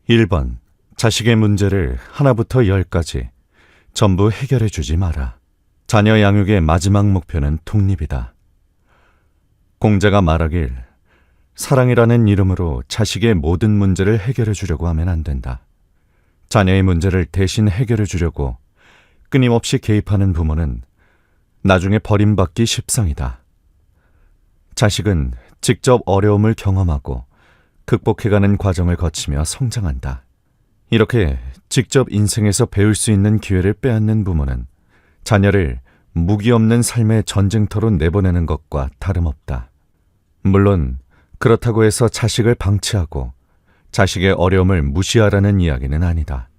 1번. 자식의 문제를 하나부터 10까지 전부 해결해 주지 마라. 자녀 양육의 마지막 목표는 독립이다. 공자가 말하길 사랑이라는 이름으로 자식의 모든 문제를 해결해 주려고 하면 안 된다. 자녀의 문제를 대신 해결해 주려고 끊임없이 개입하는 부모는 나중에 버림받기 십상이다. 자식은 직접 어려움을 경험하고 극복해가는 과정을 거치며 성장한다. 이렇게 직접 인생에서 배울 수 있는 기회를 빼앗는 부모는 자녀를 무기 없는 삶의 전쟁터로 내보내는 것과 다름없다. 물론 그렇다고 해서 자식을 방치하고 자식의 어려움을 무시하라는 이야기는 아니다.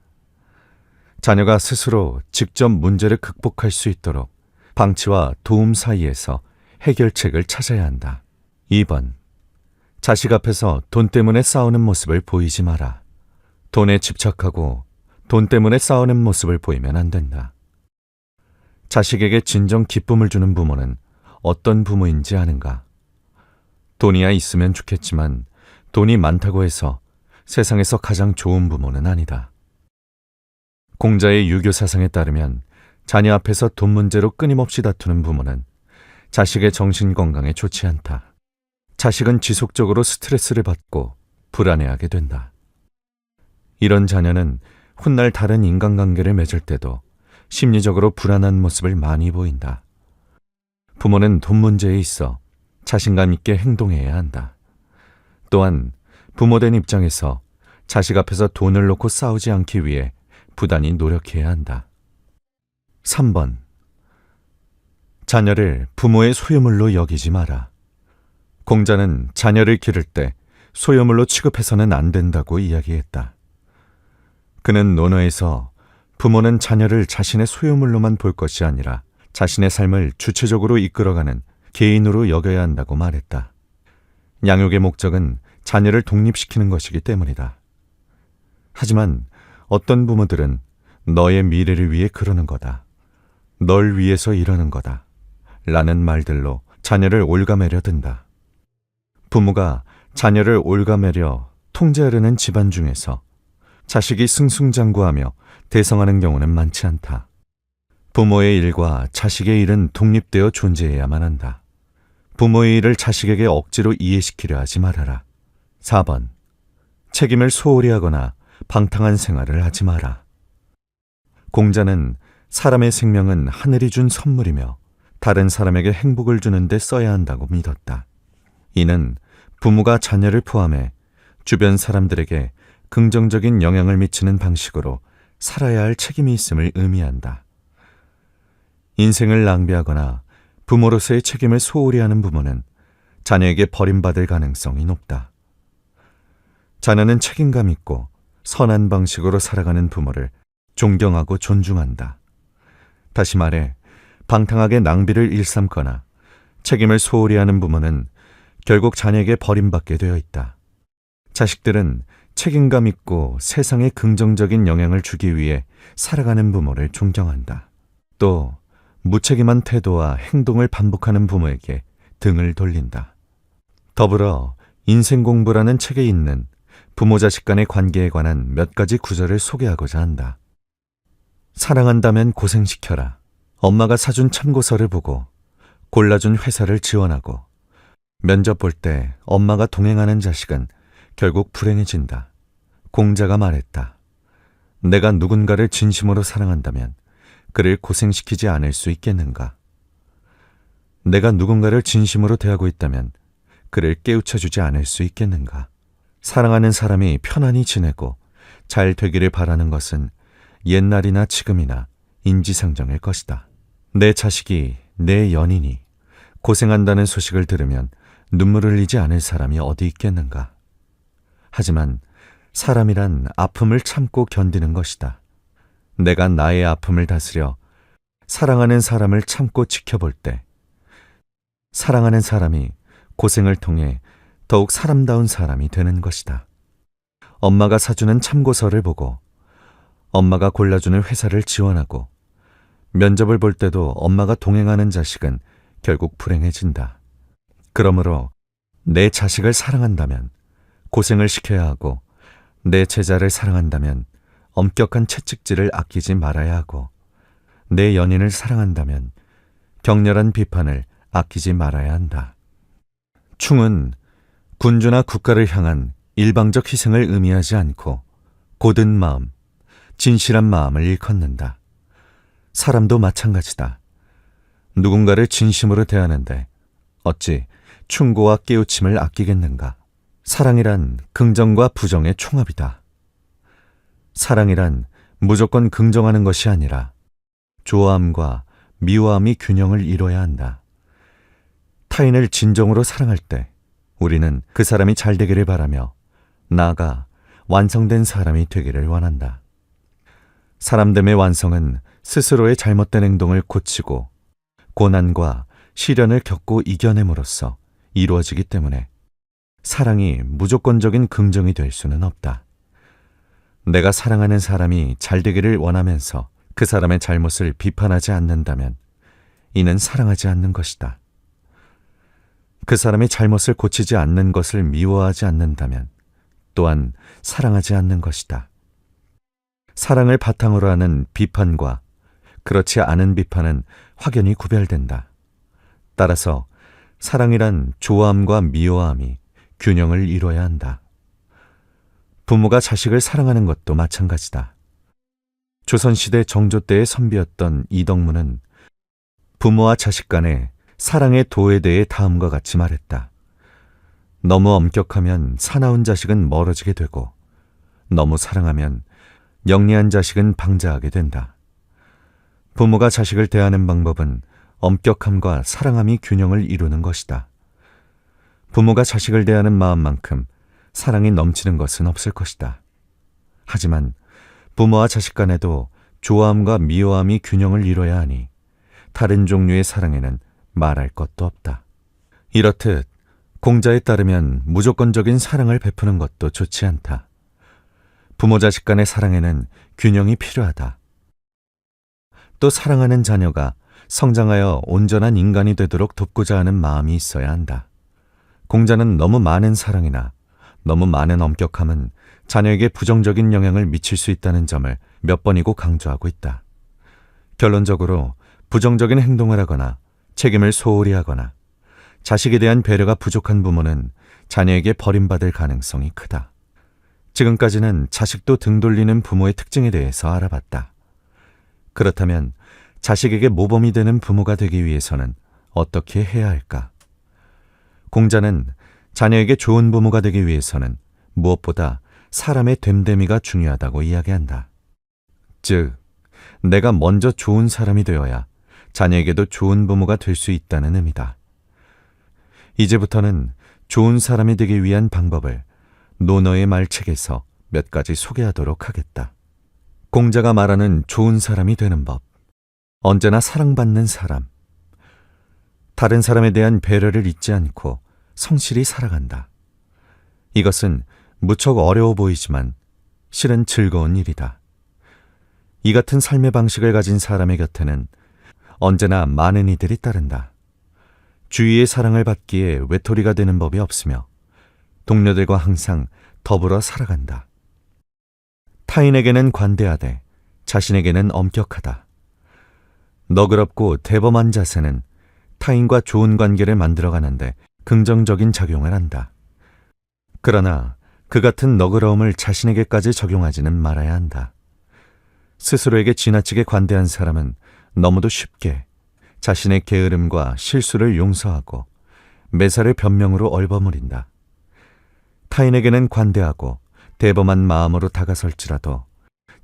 자녀가 스스로 직접 문제를 극복할 수 있도록 방치와 도움 사이에서 해결책을 찾아야 한다. 2번. 자식 앞에서 돈 때문에 싸우는 모습을 보이지 마라. 돈에 집착하고 돈 때문에 싸우는 모습을 보이면 안 된다. 자식에게 진정 기쁨을 주는 부모는 어떤 부모인지 아는가? 돈이야 있으면 좋겠지만 돈이 많다고 해서 세상에서 가장 좋은 부모는 아니다. 공자의 유교 사상에 따르면 자녀 앞에서 돈 문제로 끊임없이 다투는 부모는 자식의 정신 건강에 좋지 않다. 자식은 지속적으로 스트레스를 받고 불안해하게 된다. 이런 자녀는 훗날 다른 인간관계를 맺을 때도 심리적으로 불안한 모습을 많이 보인다. 부모는 돈 문제에 있어 자신감 있게 행동해야 한다. 또한 부모된 입장에서 자식 앞에서 돈을 놓고 싸우지 않기 위해 부단히 노력해야 한다. 3번. 자녀를 부모의 소유물로 여기지 마라. 공자는 자녀를 기를 때 소유물로 취급해서는 안 된다고 이야기했다. 그는 논어에서 부모는 자녀를 자신의 소유물로만 볼 것이 아니라 자신의 삶을 주체적으로 이끌어가는 개인으로 여겨야 한다고 말했다. 양육의 목적은 자녀를 독립시키는 것이기 때문이다. 하지만 어떤 부모들은 너의 미래를 위해 그러는 거다. 널 위해서 이러는 거다. 라는 말들로 자녀를 올가매려 든다. 부모가 자녀를 올가매려 통제하려는 집안 중에서 자식이 승승장구하며 대성하는 경우는 많지 않다. 부모의 일과 자식의 일은 독립되어 존재해야만 한다. 부모의 일을 자식에게 억지로 이해시키려 하지 말아라. 4번. 책임을 소홀히 하거나 방탕한 생활을 하지 마라. 공자는 사람의 생명은 하늘이 준 선물이며 다른 사람에게 행복을 주는 데 써야 한다고 믿었다. 이는 부모가 자녀를 포함해 주변 사람들에게 긍정적인 영향을 미치는 방식으로 살아야 할 책임이 있음을 의미한다. 인생을 낭비하거나 부모로서의 책임을 소홀히 하는 부모는 자녀에게 버림받을 가능성이 높다. 자녀는 책임감 있고 선한 방식으로 살아가는 부모를 존경하고 존중한다. 다시 말해 방탕하게 낭비를 일삼거나 책임을 소홀히 하는 부모는 결국 자녀에게 버림받게 되어 있다. 자식들은 책임감 있고 세상에 긍정적인 영향을 주기 위해 살아가는 부모를 존경한다. 또 무책임한 태도와 행동을 반복하는 부모에게 등을 돌린다. 더불어 인생공부라는 책에 있는 부모 자식 간의 관계에 관한 몇 가지 구절을 소개하고자 한다. 사랑한다면 고생시켜라. 엄마가 사준 참고서를 보고 골라준 회사를 지원하고 면접 볼 때 엄마가 동행하는 자식은 결국 불행해진다. 공자가 말했다. 내가 누군가를 진심으로 사랑한다면 그를 고생시키지 않을 수 있겠는가? 내가 누군가를 진심으로 대하고 있다면 그를 깨우쳐주지 않을 수 있겠는가? 사랑하는 사람이 편안히 지내고 잘 되기를 바라는 것은 옛날이나 지금이나 인지상정일 것이다. 내 자식이, 내 연인이 고생한다는 소식을 들으면 눈물을 흘리지 않을 사람이 어디 있겠는가? 하지만 사람이란 아픔을 참고 견디는 것이다. 내가 나의 아픔을 다스려 사랑하는 사람을 참고 지켜볼 때 사랑하는 사람이 고생을 통해 더욱 사람다운 사람이 되는 것이다. 엄마가 사주는 참고서를 보고 엄마가 골라주는 회사를 지원하고 면접을 볼 때도 엄마가 동행하는 자식은 결국 불행해진다. 그러므로 내 자식을 사랑한다면 고생을 시켜야 하고 내 제자를 사랑한다면 엄격한 채찍질을 아끼지 말아야 하고, 내 연인을 사랑한다면 격렬한 비판을 아끼지 말아야 한다. 충은 군주나 국가를 향한 일방적 희생을 의미하지 않고 고든 마음, 진실한 마음을 일컫는다. 사람도 마찬가지다. 누군가를 진심으로 대하는데 어찌 충고와 깨우침을 아끼겠는가? 사랑이란 긍정과 부정의 총합이다. 사랑이란 무조건 긍정하는 것이 아니라 좋아함과 미워함이 균형을 이뤄야 한다. 타인을 진정으로 사랑할 때 우리는 그 사람이 잘 되기를 바라며 나아가 완성된 사람이 되기를 원한다. 사람됨의 완성은 스스로의 잘못된 행동을 고치고 고난과 시련을 겪고 이겨냄으로써 이루어지기 때문에 사랑이 무조건적인 긍정이 될 수는 없다. 내가 사랑하는 사람이 잘 되기를 원하면서 그 사람의 잘못을 비판하지 않는다면 이는 사랑하지 않는 것이다. 그 사람이 잘못을 고치지 않는 것을 미워하지 않는다면 또한 사랑하지 않는 것이다. 사랑을 바탕으로 하는 비판과 그렇지 않은 비판은 확연히 구별된다. 따라서 사랑이란 좋아함과 미워함이 균형을 이뤄야 한다. 부모가 자식을 사랑하는 것도 마찬가지다. 조선시대 정조 때의 선비였던 이덕무는 부모와 자식 간의 사랑의 도에 대해 다음과 같이 말했다. 너무 엄격하면 사나운 자식은 멀어지게 되고 너무 사랑하면 영리한 자식은 방자하게 된다. 부모가 자식을 대하는 방법은 엄격함과 사랑함이 균형을 이루는 것이다. 부모가 자식을 대하는 마음만큼 사랑이 넘치는 것은 없을 것이다. 하지만 부모와 자식 간에도 좋아함과 미워함이 균형을 이뤄야 하니 다른 종류의 사랑에는 말할 것도 없다. 이렇듯 공자에 따르면 무조건적인 사랑을 베푸는 것도 좋지 않다. 부모 자식 간의 사랑에는 균형이 필요하다. 또 사랑하는 자녀가 성장하여 온전한 인간이 되도록 돕고자 하는 마음이 있어야 한다. 공자는 너무 많은 사랑이나 너무 많은 엄격함은 자녀에게 부정적인 영향을 미칠 수 있다는 점을 몇 번이고 강조하고 있다. 결론적으로 부정적인 행동을 하거나 책임을 소홀히 하거나 자식에 대한 배려가 부족한 부모는 자녀에게 버림받을 가능성이 크다. 지금까지는 자식도 등 돌리는 부모의 특징에 대해서 알아봤다. 그렇다면 자식에게 모범이 되는 부모가 되기 위해서는 어떻게 해야 할까? 공자는 자녀에게 좋은 부모가 되기 위해서는 무엇보다 사람의 됨됨이가 중요하다고 이야기한다. 즉, 내가 먼저 좋은 사람이 되어야 자녀에게도 좋은 부모가 될 수 있다는 의미다. 이제부터는 좋은 사람이 되기 위한 방법을 논어의 말책에서 몇 가지 소개하도록 하겠다. 공자가 말하는 좋은 사람이 되는 법. 언제나 사랑받는 사람. 다른 사람에 대한 배려를 잊지 않고 성실히 살아간다. 이것은 무척 어려워 보이지만 실은 즐거운 일이다. 이 같은 삶의 방식을 가진 사람의 곁에는 언제나 많은 이들이 따른다. 주위의 사랑을 받기에 외톨이가 되는 법이 없으며 동료들과 항상 더불어 살아간다. 타인에게는 관대하되 자신에게는 엄격하다. 너그럽고 대범한 자세는 타인과 좋은 관계를 만들어가는데 긍정적인 작용을 한다. 그러나 그 같은 너그러움을 자신에게까지 적용하지는 말아야 한다. 스스로에게 지나치게 관대한 사람은 너무도 쉽게 자신의 게으름과 실수를 용서하고 매사를 변명으로 얼버무린다. 타인에게는 관대하고 대범한 마음으로 다가설지라도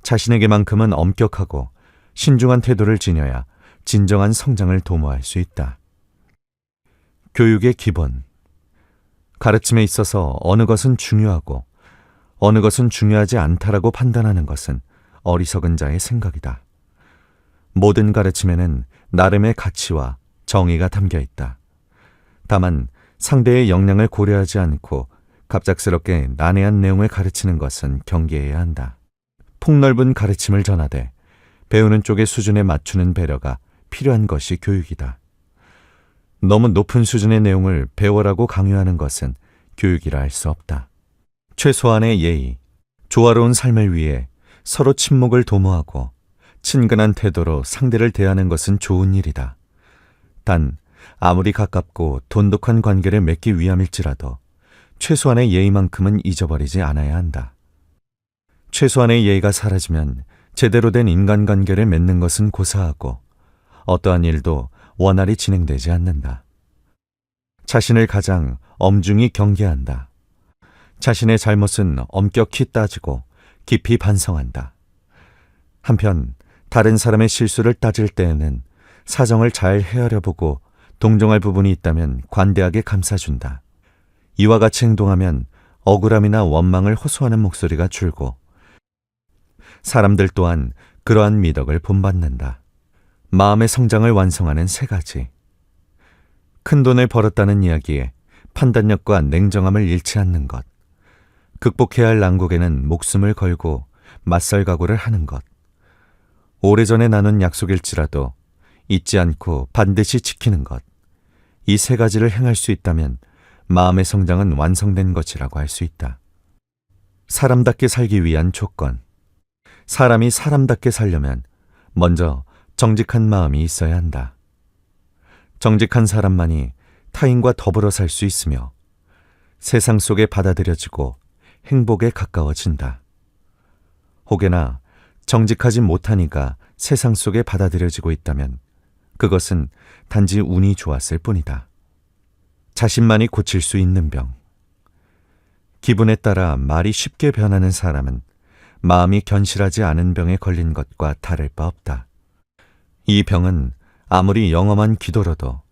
자신에게만큼은 엄격하고 신중한 태도를 지녀야 진정한 성장을 도모할 수 있다. 교육의 기본. 가르침에 있어서 어느 것은 중요하고 어느 것은 중요하지 않다라고 판단하는 것은 어리석은 자의 생각이다. 모든 가르침에는 나름의 가치와 정의가 담겨 있다. 다만 상대의 역량을 고려하지 않고 갑작스럽게 난해한 내용을 가르치는 것은 경계해야 한다. 폭넓은 가르침을 전하되 배우는 쪽의 수준에 맞추는 배려가 필요한 것이 교육이다. 너무 높은 수준의 내용을 배워라고 강요하는 것은 교육이라 할 수 없다. 최소한의 예의, 조화로운 삶을 위해 서로 친목을 도모하고 친근한 태도로 상대를 대하는 것은 좋은 일이다. 단 아무리 가깝고 돈독한 관계를 맺기 위함일지라도 최소한의 예의만큼은 잊어버리지 않아야 한다. 최소한의 예의가 사라지면 제대로 된 인간관계를 맺는 것은 고사하고 어떠한 일도 원활히 진행되지 않는다. 자신을 가장 엄중히 경계한다. 자신의 잘못은 엄격히 따지고 깊이 반성한다. 한편 다른 사람의 실수를 따질 때에는 사정을 잘 헤아려 보고 동정할 부분이 있다면 관대하게 감싸준다. 이와 같이 행동하면 억울함이나 원망을 호소하는 목소리가 줄고 사람들 또한 그러한 미덕을 본받는다. 마음의 성장을 완성하는 세 가지. 큰 돈을 벌었다는 이야기에 판단력과 냉정함을 잃지 않는 것. 극복해야 할 난국에는 목숨을 걸고 맞설 각오를 하는 것. 오래전에 나눈 약속일지라도 잊지 않고 반드시 지키는 것. 이 세 가지를 행할 수 있다면 마음의 성장은 완성된 것이라고 할 수 있다. 사람답게 살기 위한 조건. 사람이 사람답게 살려면 먼저 정직한 마음이 있어야 한다. 정직한 사람만이 타인과 더불어 살 수 있으며 세상 속에 받아들여지고 행복에 가까워진다. 혹여나 정직하지 못하니까 세상 속에 받아들여지고 있다면 그것은 단지 운이 좋았을 뿐이다. 자신만이 고칠 수 있는 병. 기분에 따라 말이 쉽게 변하는 사람은 마음이 견실하지 않은 병에 걸린 것과 다를 바 없다. 이 병은 아무리 영험한 기도로도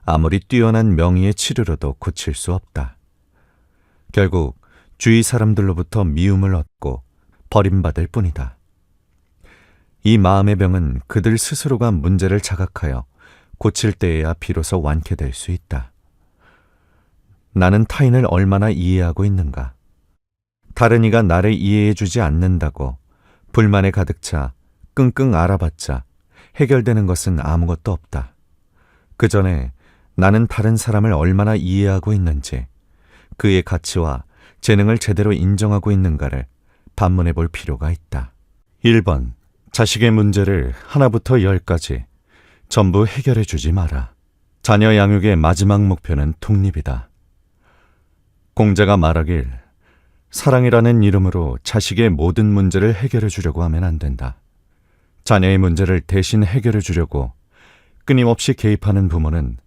아무리 뛰어난 명의의 치료로도 고칠 수 없다. 결국 주위 사람들로부터 미움을 얻고 버림받을 뿐이다. 이 마음의 병은 그들 스스로가 문제를 자각하여 고칠 때에야 비로소 완쾌될 수 있다. 나는 타인을 얼마나 이해하고 있는가? 다른 이가 나를 이해해주지 않는다고 불만에 가득 차 끙끙 앓아봤자 해결되는 것은 아무것도 없다. 그 전에 나는 다른 사람을 얼마나 이해하고 있는지, 그의 가치와 재능을 제대로 인정하고 있는가를 반문해 볼 필요가 있다. 1번. 자식의 문제를 하나부터 10까지 전부 해결해 주지 마라. 자녀 양육의 마지막 목표는 독립이다. 공자가 말하길 사랑이라는 이름으로 자식의 모든 문제를 해결해 주려고 하면 안 된다. 자녀의 문제를 대신 해결해 주려고 끊임없이 개입하는 부모는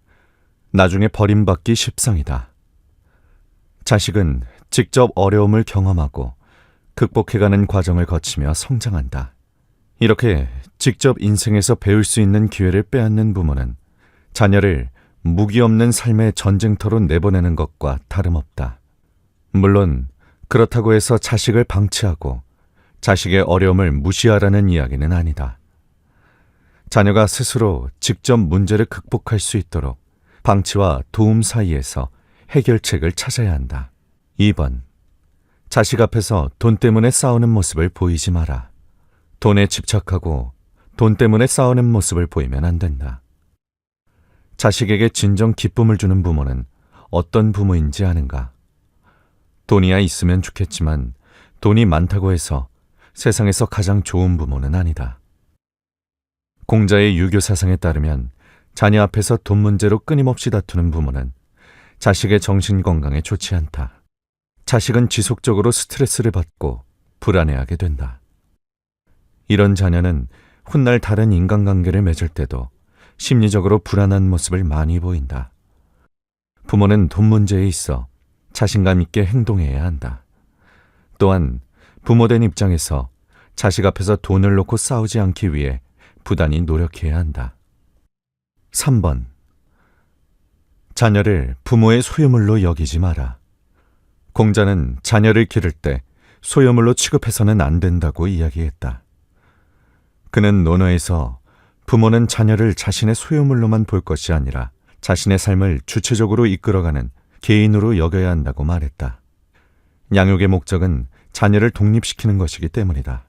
나중에 버림받기 십상이다. 자식은 직접 어려움을 경험하고 극복해가는 과정을 거치며 성장한다. 이렇게 직접 인생에서 배울 수 있는 기회를 빼앗는 부모는 자녀를 무기 없는 삶의 전쟁터로 내보내는 것과 다름없다. 물론 그렇다고 해서 자식을 방치하고 자식의 어려움을 무시하라는 이야기는 아니다. 자녀가 스스로 직접 문제를 극복할 수 있도록 방치와 도움 사이에서 해결책을 찾아야 한다. 2번. 자식 앞에서 돈 때문에 싸우는 모습을 보이지 마라. 돈에 집착하고 돈 때문에 싸우는 모습을 보이면 안 된다. 자식에게 진정 기쁨을 주는 부모는 어떤 부모인지 아는가? 돈이야 있으면 좋겠지만 돈이 많다고 해서 세상에서 가장 좋은 부모는 아니다. 공자의 유교 사상에 따르면 자녀 앞에서 돈 문제로 끊임없이 다투는 부모는 자식의 정신 건강에 좋지 않다. 자식은 지속적으로 스트레스를 받고 불안해하게 된다. 이런 자녀는 훗날 다른 인간관계를 맺을 때도 심리적으로 불안한 모습을 많이 보인다. 부모는 돈 문제에 있어 자신감 있게 행동해야 한다. 또한 부모된 입장에서 자식 앞에서 돈을 놓고 싸우지 않기 위해 부단히 노력해야 한다. 3번. 자녀를 부모의 소유물로 여기지 마라. 공자는 자녀를 기를 때 소유물로 취급해서는 안 된다고 이야기했다. 그는 논어에서 부모는 자녀를 자신의 소유물로만 볼 것이 아니라 자신의 삶을 주체적으로 이끌어가는 개인으로 여겨야 한다고 말했다. 양육의 목적은 자녀를 독립시키는 것이기 때문이다.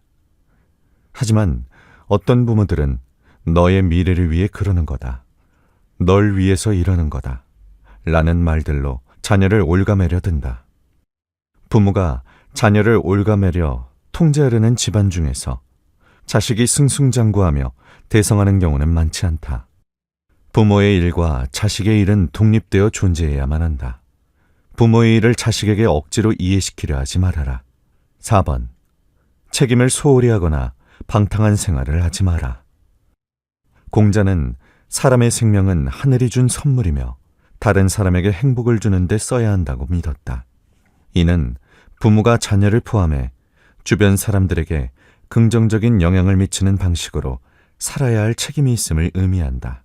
하지만 어떤 부모들은 너의 미래를 위해 그러는 거다. 널 위해서 이러는 거다. 라는 말들로 자녀를 올가매려 든다. 부모가 자녀를 올가매려 통제하려는 집안 중에서 자식이 승승장구하며 대성하는 경우는 많지 않다. 부모의 일과 자식의 일은 독립되어 존재해야만 한다. 부모의 일을 자식에게 억지로 이해시키려 하지 말아라. 4번. 책임을 소홀히 하거나 방탕한 생활을 하지 마라. 공자는 사람의 생명은 하늘이 준 선물이며 다른 사람에게 행복을 주는 데 써야 한다고 믿었다. 이는 부모가 자녀를 포함해 주변 사람들에게 긍정적인 영향을 미치는 방식으로 살아야 할 책임이 있음을 의미한다.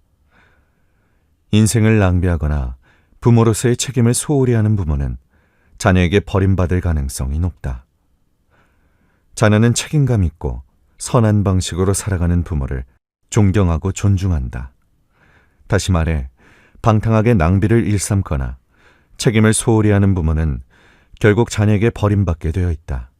인생을 낭비하거나 부모로서의 책임을 소홀히 하는 부모는 자녀에게 버림받을 가능성이 높다. 자녀는 책임감 있고 선한 방식으로 살아가는 부모를 존경하고 존중한다. 다시 말해 방탕하게 낭비를 일삼거나 책임을 소홀히 하는 부모는 결국 자녀에게 버림받게 되어 있다.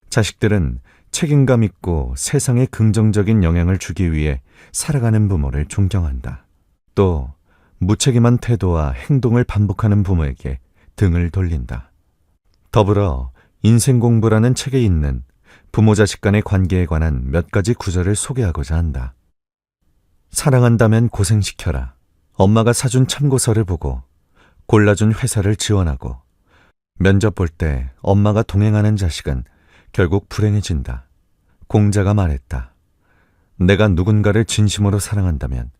자식들은 책임감 있고 세상에 긍정적인 영향을 주기 위해 살아가는 부모를 존경한다. 또 무책임한 태도와 행동을 반복하는 부모에게 등을 돌린다. 더불어 인생공부라는 책에 있는 부모 자식 간의 관계에 관한 몇 가지 구절을 소개하고자 한다. 사랑한다면 고생시켜라. 엄마가 사준 참고서를 보고 골라준 회사를 지원하고 면접 볼 때 엄마가 동행하는 자식은 결국 불행해진다. 공자가 말했다. 내가 누군가를 진심으로 사랑한다면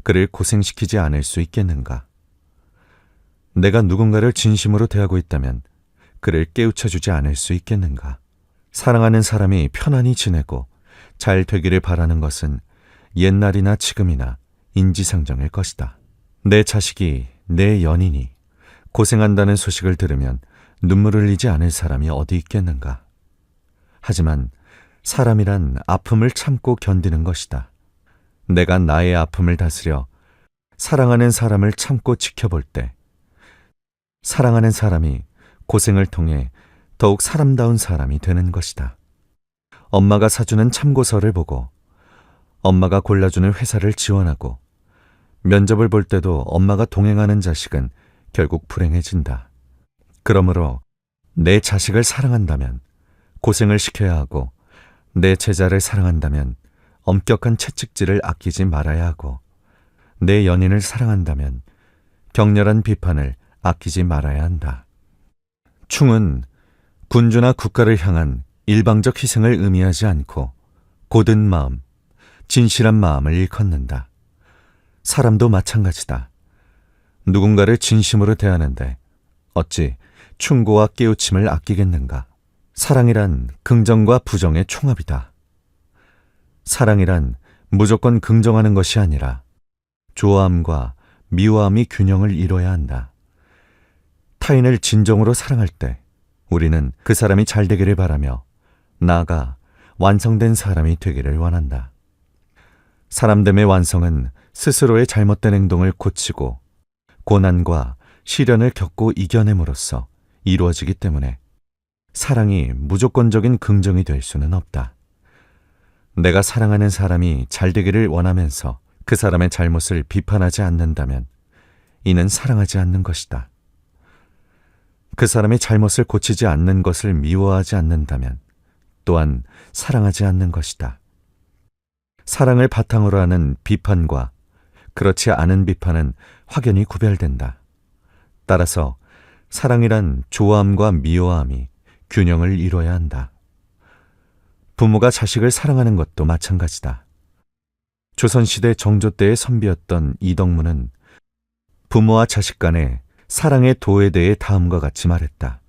그를 고생시키지 않을 수 있겠는가? 내가 누군가를 진심으로 대하고 있다면 그를 깨우쳐주지 않을 수 있겠는가? 사랑하는 사람이 편안히 지내고 잘 되기를 바라는 것은 옛날이나 지금이나 인지상정일 것이다. 내 자식이, 내 연인이 고생한다는 소식을 들으면 눈물을 흘리지 않을 사람이 어디 있겠는가? 하지만 사람이란 아픔을 참고 견디는 것이다. 내가 나의 아픔을 다스려 사랑하는 사람을 참고 지켜볼 때 사랑하는 사람이 고생을 통해 더욱 사람다운 사람이 되는 것이다. 엄마가 사주는 참고서를 보고 엄마가 골라주는 회사를 지원하고 면접을 볼 때도 엄마가 동행하는 자식은 결국 불행해진다. 그러므로 내 자식을 사랑한다면 고생을 시켜야 하고 내 제자를 사랑한다면 엄격한 채찍질을 아끼지 말아야 하고 내 연인을 사랑한다면 격렬한 비판을 아끼지 말아야 한다. 충은 군주나 국가를 향한 일방적 희생을 의미하지 않고 고든 마음, 진실한 마음을 일컫는다. 사람도 마찬가지다. 누군가를 진심으로 대하는데 어찌 충고와 깨우침을 아끼겠는가? 사랑이란 긍정과 부정의 총합이다. 사랑이란 무조건 긍정하는 것이 아니라 좋아함과 미워함이 균형을 이뤄야 한다. 타인을 진정으로 사랑할 때 우리는 그 사람이 잘 되기를 바라며 나아가 완성된 사람이 되기를 원한다. 사람됨의 완성은 스스로의 잘못된 행동을 고치고 고난과 시련을 겪고 이겨냄으로써 이루어지기 때문에 사랑이 무조건적인 긍정이 될 수는 없다. 내가 사랑하는 사람이 잘 되기를 원하면서 그 사람의 잘못을 비판하지 않는다면 이는 사랑하지 않는 것이다. 그 사람의 잘못을 고치지 않는 것을 미워하지 않는다면 또한 사랑하지 않는 것이다. 사랑을 바탕으로 하는 비판과 그렇지 않은 비판은 확연히 구별된다. 따라서 사랑이란 좋아함과 미워함이 균형을 이뤄야 한다. 부모가 자식을 사랑하는 것도 마찬가지다. 조선시대 정조 때의 선비였던 이덕무는 부모와 자식 간의 사랑의 도에 대해 다음과 같이 말했다.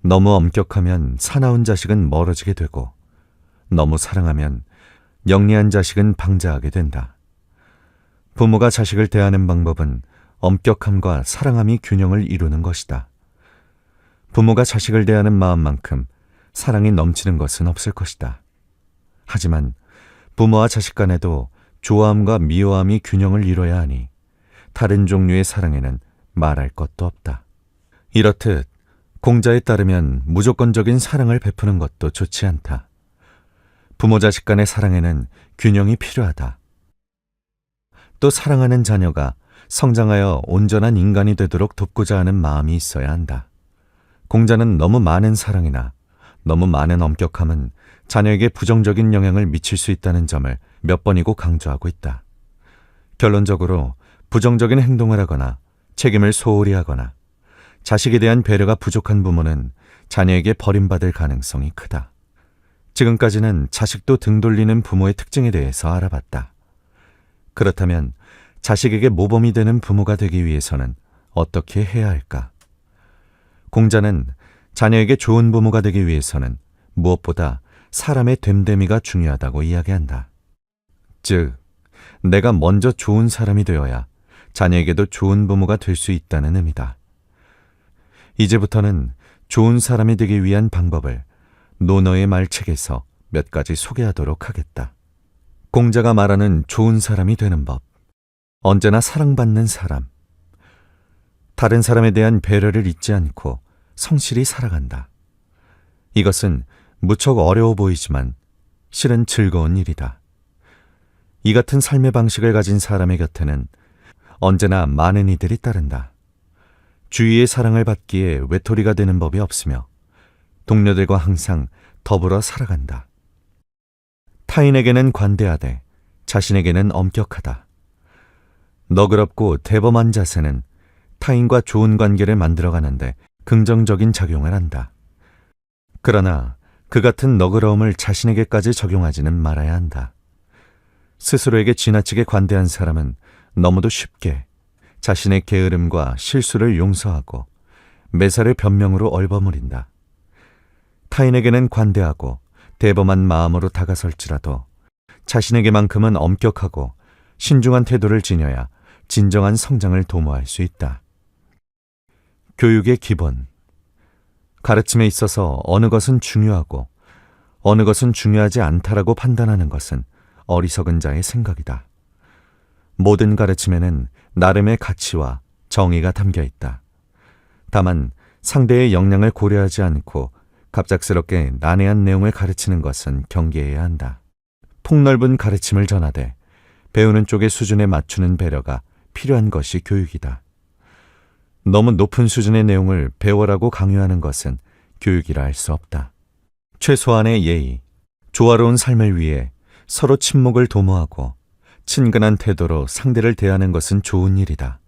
너무 엄격하면 사나운 자식은 멀어지게 되고 너무 사랑하면 영리한 자식은 방자하게 된다. 부모가 자식을 대하는 방법은 엄격함과 사랑함이 균형을 이루는 것이다. 부모가 자식을 대하는 마음만큼 사랑이 넘치는 것은 없을 것이다. 하지만 부모와 자식 간에도 좋아함과 미워함이 균형을 이뤄야 하니 다른 종류의 사랑에는 말할 것도 없다. 이렇듯 공자에 따르면 무조건적인 사랑을 베푸는 것도 좋지 않다. 부모 자식 간의 사랑에는 균형이 필요하다. 또 사랑하는 자녀가 성장하여 온전한 인간이 되도록 돕고자 하는 마음이 있어야 한다. 공자는 너무 많은 사랑이나 너무 많은 엄격함은 자녀에게 부정적인 영향을 미칠 수 있다는 점을 몇 번이고 강조하고 있다. 결론적으로 부정적인 행동을 하거나 책임을 소홀히 하거나 자식에 대한 배려가 부족한 부모는 자녀에게 버림받을 가능성이 크다. 지금까지는 자식도 등 돌리는 부모의 특징에 대해서 알아봤다. 그렇다면 자식에게 모범이 되는 부모가 되기 위해서는 어떻게 해야 할까? 공자는 자녀에게 좋은 부모가 되기 위해서는 무엇보다 사람의 됨됨이가 중요하다고 이야기한다. 즉, 내가 먼저 좋은 사람이 되어야 자녀에게도 좋은 부모가 될 수 있다는 의미다. 이제부터는 좋은 사람이 되기 위한 방법을 노너의 말책에서 몇 가지 소개하도록 하겠다. 공자가 말하는 좋은 사람이 되는 법. 언제나 사랑받는 사람. 다른 사람에 대한 배려를 잊지 않고 성실히 살아간다. 이것은 무척 어려워 보이지만 실은 즐거운 일이다. 이 같은 삶의 방식을 가진 사람의 곁에는 언제나 많은 이들이 따른다. 주위의 사랑을 받기에 외톨이가 되는 법이 없으며 동료들과 항상 더불어 살아간다. 타인에게는 관대하되 자신에게는 엄격하다. 너그럽고 대범한 자세는 타인과 좋은 관계를 만들어가는데 긍정적인 작용을 한다. 그러나 그 같은 너그러움을 자신에게까지 적용하지는 말아야 한다. 스스로에게 지나치게 관대한 사람은 너무도 쉽게 자신의 게으름과 실수를 용서하고 매사를 변명으로 얼버무린다. 타인에게는 관대하고 대범한 마음으로 다가설지라도 자신에게만큼은 엄격하고 신중한 태도를 지녀야 진정한 성장을 도모할 수 있다. 교육의 기본. 가르침에 있어서 어느 것은 중요하고 어느 것은 중요하지 않다라고 판단하는 것은 어리석은 자의 생각이다. 모든 가르침에는 나름의 가치와 정의가 담겨 있다. 다만 상대의 역량을 고려하지 않고 갑작스럽게 난해한 내용을 가르치는 것은 경계해야 한다. 폭넓은 가르침을 전하되 배우는 쪽의 수준에 맞추는 배려가 필요한 것이 교육이다. 너무 높은 수준의 내용을 배워라고 강요하는 것은 교육이라 할 수 없다. 최소한의 예의, 조화로운 삶을 위해 서로 친목을 도모하고 친근한 태도로 상대를 대하는 것은 좋은 일이다.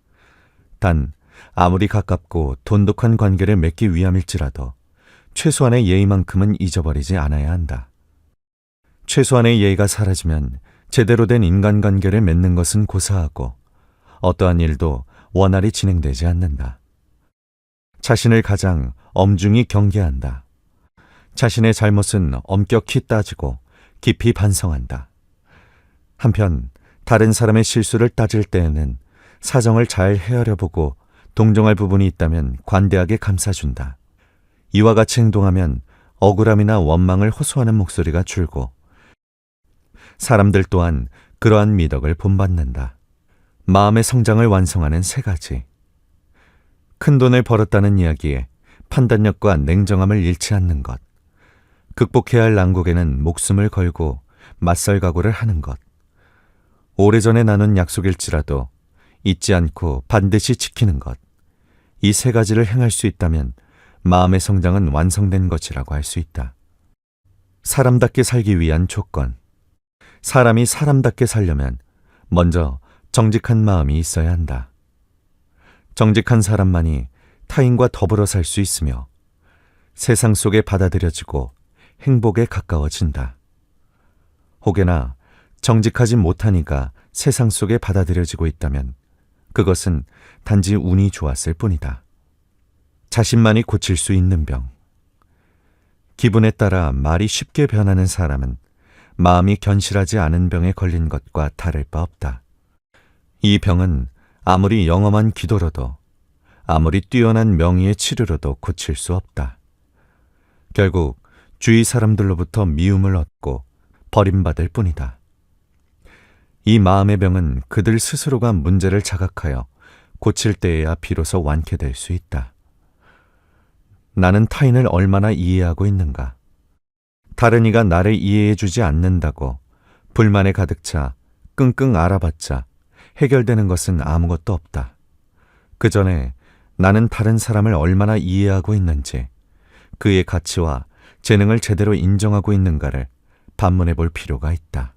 단 아무리 가깝고 돈독한 관계를 맺기 위함일지라도 최소한의 예의만큼은 잊어버리지 않아야 한다. 최소한의 예의가 사라지면 제대로 된 인간관계를 맺는 것은 고사하고 어떠한 일도 원활히 진행되지 않는다. 자신을 가장 엄중히 경계한다. 자신의 잘못은 엄격히 따지고 깊이 반성한다. 한편 다른 사람의 실수를 따질 때에는 사정을 잘 헤아려보고 동정할 부분이 있다면 관대하게 감싸준다. 이와 같이 행동하면 억울함이나 원망을 호소하는 목소리가 줄고 사람들 또한 그러한 미덕을 본받는다. 마음의 성장을 완성하는 세 가지. 큰돈을 벌었다는 이야기에 판단력과 냉정함을 잃지 않는 것. 극복해야 할 난국에는 목숨을 걸고 맞설 각오를 하는 것. 오래전에 나눈 약속일지라도 잊지 않고 반드시 지키는 것. 이 세 가지를 행할 수 있다면 마음의 성장은 완성된 것이라고 할 수 있다. 사람답게 살기 위한 조건. 사람이 사람답게 살려면 먼저 정직한 마음이 있어야 한다. 정직한 사람만이 타인과 더불어 살 수 있으며 세상 속에 받아들여지고 행복에 가까워진다. 혹여나 정직하지 못하니까 세상 속에 받아들여지고 있다면 그것은 단지 운이 좋았을 뿐이다. 자신만이 고칠 수 있는 병. 기분에 따라 말이 쉽게 변하는 사람은 마음이 견실하지 않은 병에 걸린 것과 다를 바 없다. 이 병은 아무리 영험한 기도로도 아무리 뛰어난 명의의 치료로도 고칠 수 없다. 결국 주위 사람들로부터 미움을 얻고 버림받을 뿐이다. 이 마음의 병은 그들 스스로가 문제를 자각하여 고칠 때에야 비로소 완쾌될 수 있다. 나는 타인을 얼마나 이해하고 있는가? 다른 이가 나를 이해해주지 않는다고 불만에 가득 차 끙끙 앓아봤자 해결되는 것은 아무것도 없다. 그 전에 나는 다른 사람을 얼마나 이해하고 있는지, 그의 가치와 재능을 제대로 인정하고 있는가를 반문해 볼 필요가 있다.